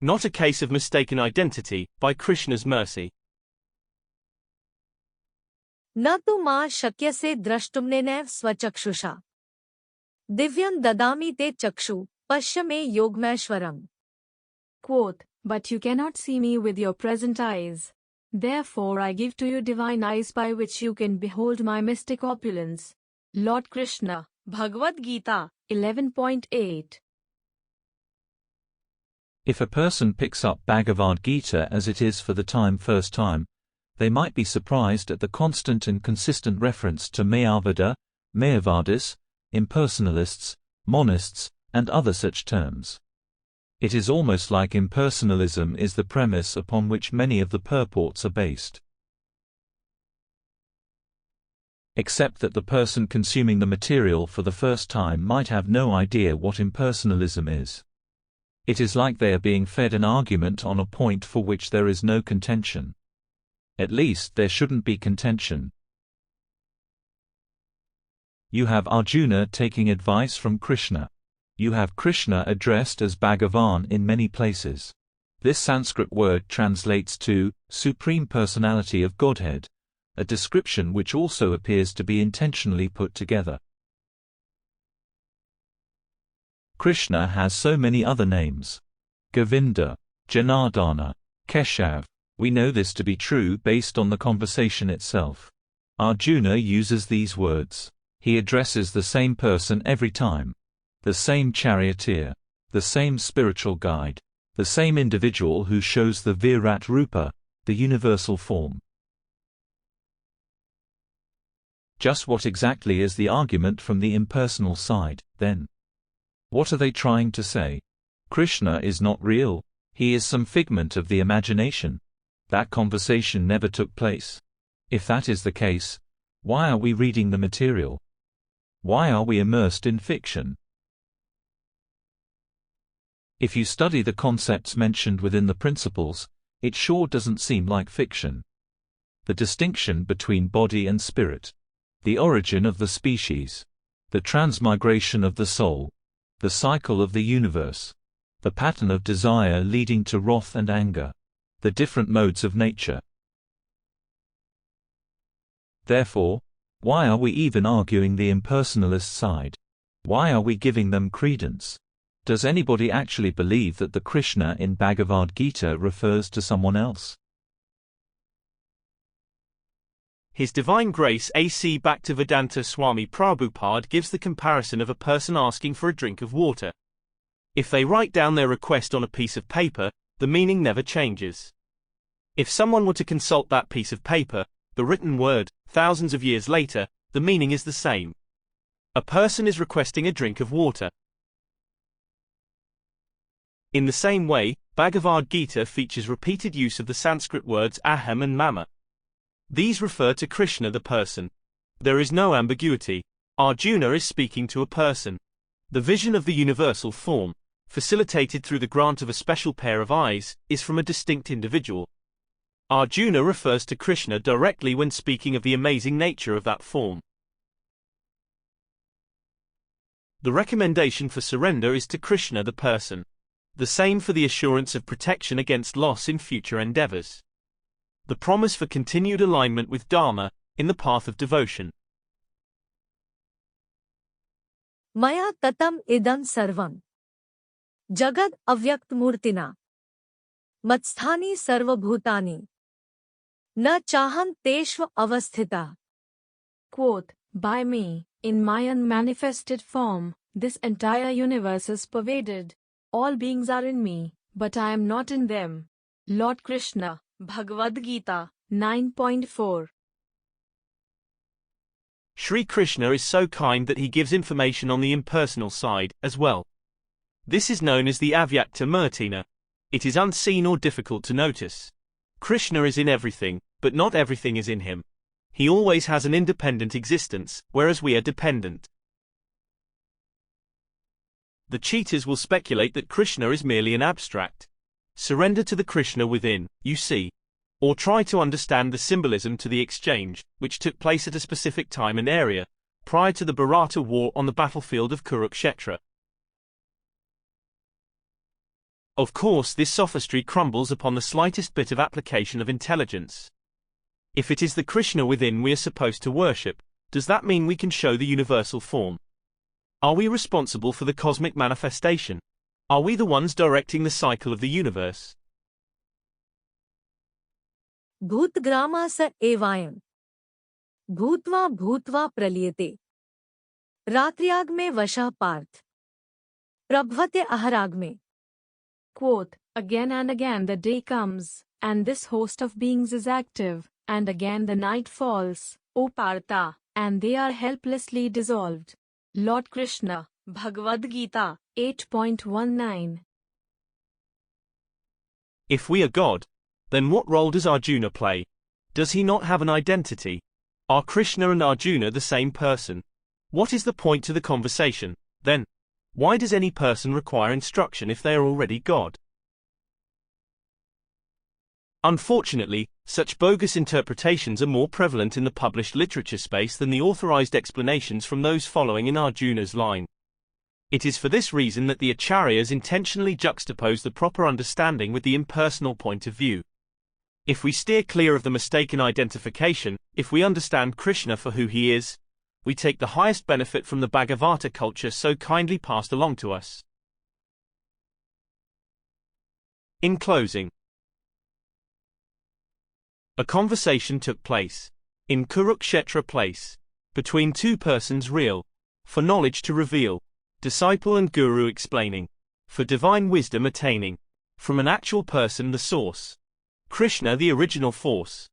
Not a case of mistaken identity, by Krishna's mercy. न तु मा शक्यसे द्रष्टुम्नेनैव स्वचक्षुषा दिव्यं ददामि ते चक्षु पश्य मे योगमैश्वरम्. Quote, but you cannot see me with your present eyes. Therefore I give to you divine eyes by which you can behold my mystic opulence. Lord Krishna, Bhagavad-gita, 11.8. If a person picks up Bhagavad-gita as it is for the first time, they might be surprised at the constant and consistent reference to Mayavada, Mayavadis, impersonalists, monists, and other such terms. It is almost like impersonalism is the premise upon which many of the purports are based. Except that the person consuming the material for the first time might have no idea what impersonalism is. It is like they are being fed an argument on a point for which there is no contention. At least there shouldn't be contention. You have Arjuna taking advice from Krishna. You have Krishna addressed as Bhagavan in many places. This Sanskrit word translates to Supreme Personality of Godhead, a description which also appears to be intentionally put together. Krishna has so many other names. Govinda, Janardana, Keshav. We know this to be true based on the conversation itself. Arjuna uses these words. He addresses the same person every time. The same charioteer. The same spiritual guide. The same individual who shows the Virat Rupa, the universal form. Just what exactly is the argument from the impersonal side, then? What are they trying to say? Krishna is not real. He is some figment of the imagination. That conversation never took place. If that is the case, why are we reading the material? Why are we immersed in fiction? If you study the concepts mentioned within the principles, it sure doesn't seem like fiction. The distinction between body and spirit, the origin of the species, the transmigration of the soul, the cycle of the universe, the pattern of desire leading to wrath and anger, the different modes of nature. Therefore, why are we even arguing the impersonalist side? Why are we giving them credence? Does anybody actually believe that the Krishna in Bhagavad-gita refers to someone else? His Divine Grace A.C. Bhaktivedanta Swami Prabhupada gives the comparison of a person asking for a drink of water. If they write down their request on a piece of paper, the meaning never changes. If someone were to consult that piece of paper, the written word, thousands of years later, the meaning is the same. A person is requesting a drink of water. In the same way, Bhagavad-gita features repeated use of the Sanskrit words aham and mama. These refer to Krishna the person. There is no ambiguity. Arjuna is speaking to a person. The vision of the universal form, facilitated through the grant of a special pair of eyes, is from a distinct individual. Arjuna refers to Krishna directly when speaking of the amazing nature of that form. The recommendation for surrender is to Krishna the person. The same for the assurance of protection against loss in future endeavors. The promise for continued alignment with Dharma, in the path of devotion. Maya tatam idam sarvam jagad avyakt murtina matsthani sarvabhutani na chaham teshva avasthita. Quote, by me, in my unmanifested form, this entire universe is pervaded. All beings are in me, but I am not in them. Lord Krishna, Bhagavad-gita, 9.4. Sri Krishna is so kind that he gives information on the impersonal side, as well. This is known as the avyakta murtina. It is unseen or difficult to notice. Krishna is in everything, but not everything is in him. He always has an independent existence, whereas we are dependent. The cheaters will speculate that Krishna is merely an abstract. Surrender to the Krishna within, you see. Or try to understand the symbolism to the exchange, which took place at a specific time and area, prior to the Bharata war on the battlefield of Kurukshetra. Of course, this sophistry crumbles upon the slightest bit of application of intelligence. If it is the Krishna within we are supposed to worship, does that mean we can show the universal form? Are we responsible for the cosmic manifestation? Are we the ones directing the cycle of the universe? भूतग्रामा स एवायं भूत्वा भूत्वा प्रलीयते रात्र्याग में वशः पार्थ प्रभवते अहराग में. Quote, again and again the day comes, and this host of beings is active, and again the night falls, O Partha, and they are helplessly dissolved. Lord Krishna, Bhagavad-gita, 8.19. If we are God, then what role does Arjuna play? Does he not have an identity? Are Krishna and Arjuna the same person? What is the point to the conversation, then? Why does any person require instruction if they are already God? Unfortunately, such bogus interpretations are more prevalent in the published literature space than the authorized explanations from those following in Arjuna's line. It is for this reason that the acharyas intentionally juxtapose the proper understanding with the impersonal point of view. If we steer clear of the mistaken identification, if we understand Krishna for who he is, we take the highest benefit from the Bhagavata culture so kindly passed along to us. In closing, a conversation took place in Kurukshetra place between two persons real, for knowledge to reveal, disciple and guru explaining, for divine wisdom attaining, from an actual person the source, Krishna the original force.